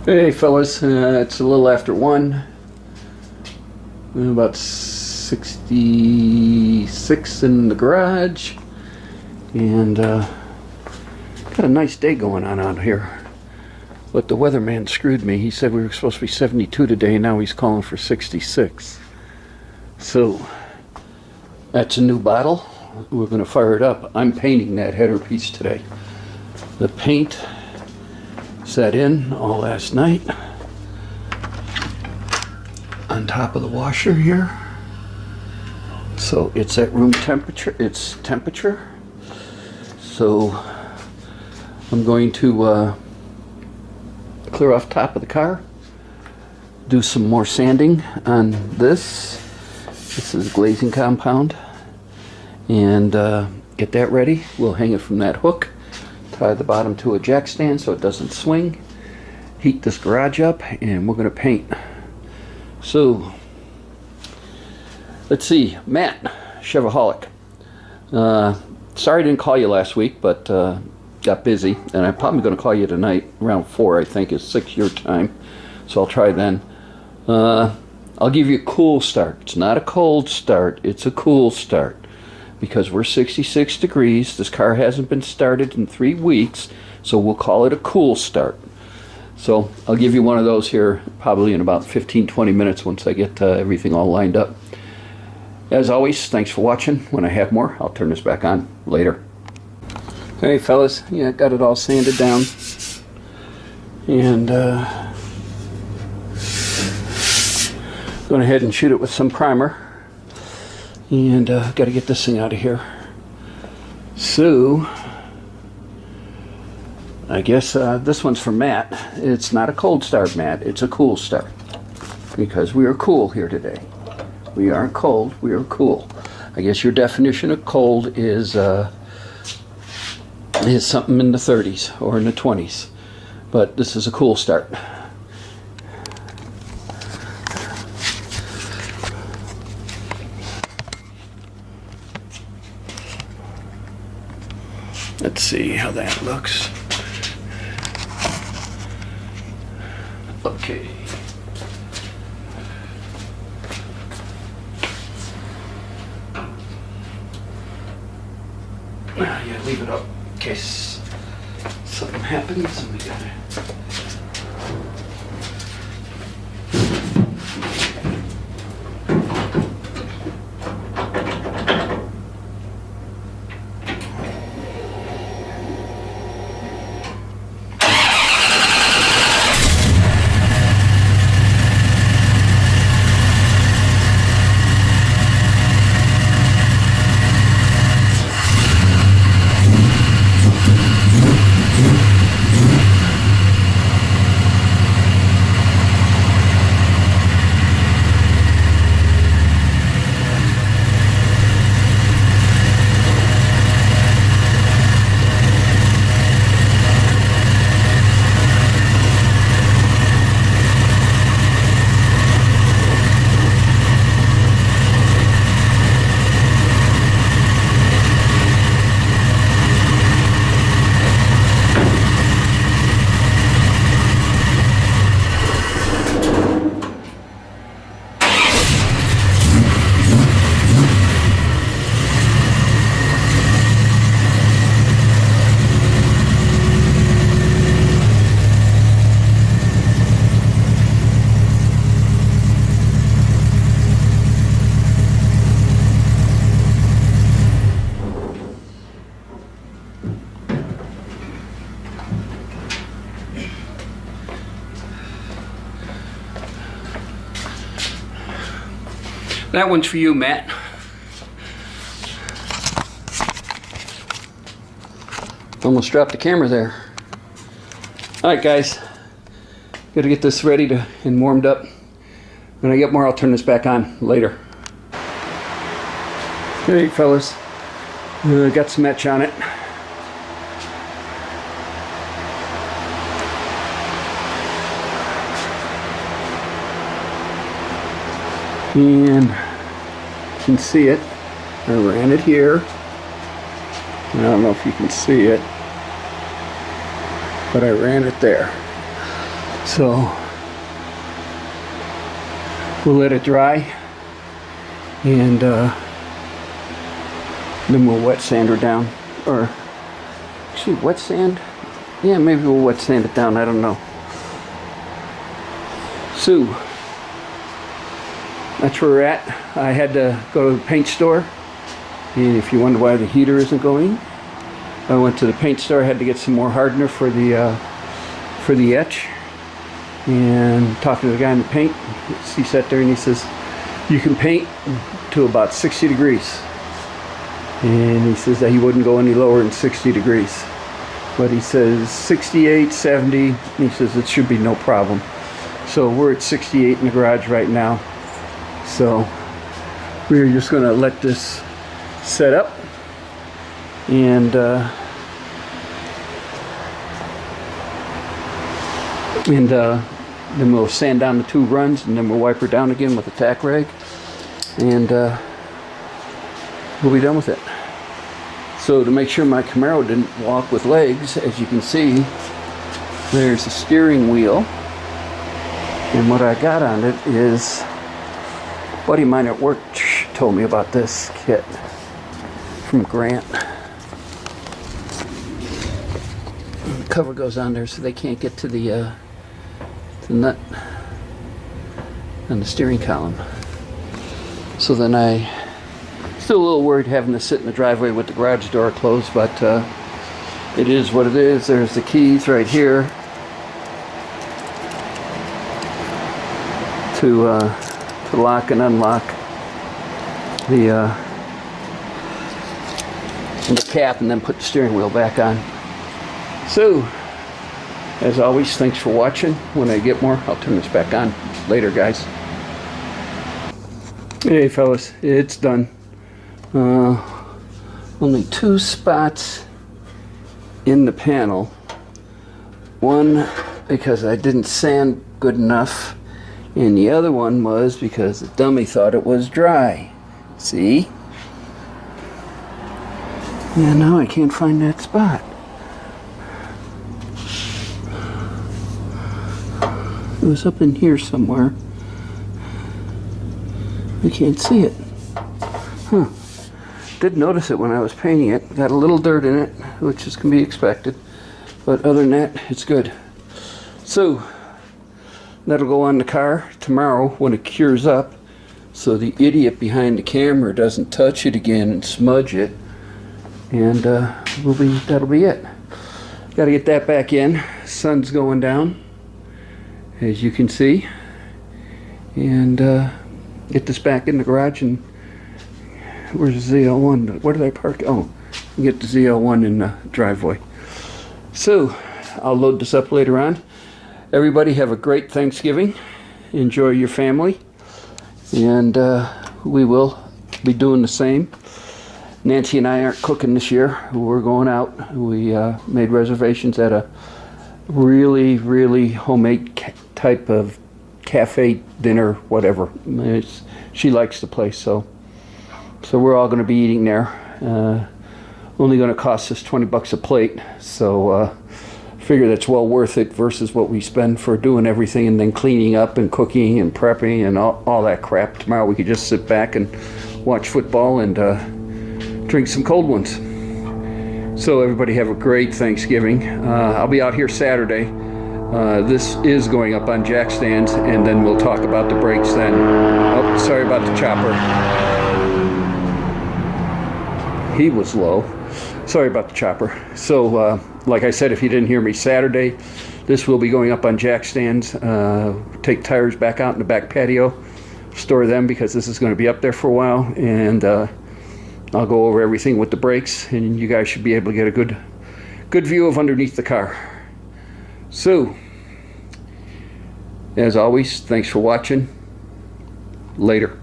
Hey fellas, it's a little after 1. About 66 in the garage, and got a nice day going on out here. But the weatherman screwed me. He said we were supposed to be 72 today, and now he's calling for 66. So that's a new bottle. We're going to fire it up. I'm painting that header piece today. The paint set in all last night on top of the washer here, so it's at room temperature. It's temperature. So I'm going to clear off top of the car, do some more sanding on this. This is glazing compound, and get that ready. We'll hang it from that hook, tie the bottom to a jack stand so it doesn't swing, heat this garage up, and we're going to paint. So let's see, Matt, Chevaholic. Sorry I didn't call you last week, but got busy, and I'm probably going to call you tonight around 4, I think is 6 your time, so I'll try then. I'll give you a cool start. It's not a cold start, it's a cool start, because we're 66 degrees. This car hasn't been started in 3 weeks, so we'll call it a cool start. So I'll give you one of those here probably in about 15-20 minutes once I get everything all lined up. As always, thanks for watching. When I have more, I'll turn this back on later. Hey fellas, yeah, got it all sanded down, and going ahead and shoot it with some primer, and got to get this thing out of here. So I guess this one's for Matt. It's not a cold start, Matt, it's a cool start, because we are cool here today. We aren't cold, we are cool. I guess your definition of cold is something in the 30s or in the 20s, but this is a cool start. Let's see how that looks. Okay. Yeah, leave it up in case something happens and we gotta. That one's for you, Matt. Almost dropped the camera there. Alright guys, gotta get this ready and warmed up. When I get more, I'll turn this back on later. Hey fellas, got some etch on it. And you can see it. I ran it here. I don't know if you can see it, but I ran it there. So we'll let it dry, and then we'll wet sand her down. Or actually, wet sand? Yeah, maybe we'll wet sand it down. I don't know. So that's where we're at. I had to go to the paint store, and if you wonder why the heater isn't going, I went to the paint store. I had to get some more hardener for the etch, and talking to the guy in the paint, he sat there and he says, you can paint to about 60 degrees, and he says that he wouldn't go any lower than 60 degrees, but he says 68, 70, and he says it should be no problem. So we're at 68 in the garage right now, so we're just going to let this set up, and then we'll sand down the 2 runs, and then we'll wipe her down again with a tack rag, and we'll be done with it. So to make sure my Camaro didn't walk with legs, as you can see, there's the steering wheel, and what I got on it is, a buddy of mine at work told me about this kit from Grant. The cover goes on there so they can't get to the nut on the steering column. So then still a little worried having to sit in the driveway with the garage door closed, but it is what it is. There's the keys right here to lock and unlock the cap, and then put the steering wheel back on. So as always, thanks for watching. When I get more, I'll turn this back on. Later, guys. Hey, fellas, it's done. Only 2 spots in the panel. One because I didn't sand good enough, and the other one was because the dummy thought it was dry. See? Yeah, now I can't find that spot. It was up in here somewhere. I can't see it. Huh. Did notice it when I was painting it. Got a little dirt in it, which is can be expected. But other than that, it's good. So, that'll go on the car tomorrow when it cures up, so the idiot behind the camera doesn't touch it again and smudge it. And that'll be it. Got to get that back in. Sun's going down, as you can see, and get this back in the garage. And where's the ZL1? Where did I park? Oh, get the ZL1 in the driveway. So I'll load this up later on. Everybody have a great Thanksgiving. Enjoy your family, and we will be doing the same. Nancy and I aren't cooking this year. We're going out. We made reservations at a really, really homemade type of cafe dinner, whatever. She likes the place, so we're all going to be eating there. Only going to cost us $20 a plate, so figure that's well worth it versus what we spend for doing everything and then cleaning up and cooking and prepping and all that crap. Tomorrow we could just sit back and watch football and drink some cold ones. So everybody have a great Thanksgiving. I'll be out here Saturday. This is going up on jack stands, and then we'll talk about the brakes then. Oh, sorry about the chopper. He was low. Sorry about the chopper. So, like I said, if you didn't hear me, Saturday, this will be going up on jack stands. Take tires back out in the back patio, store them because this is going to be up there for a while, and I'll go over everything with the brakes, and you guys should be able to get a good view of underneath the car. So, as always, thanks for watching. Later.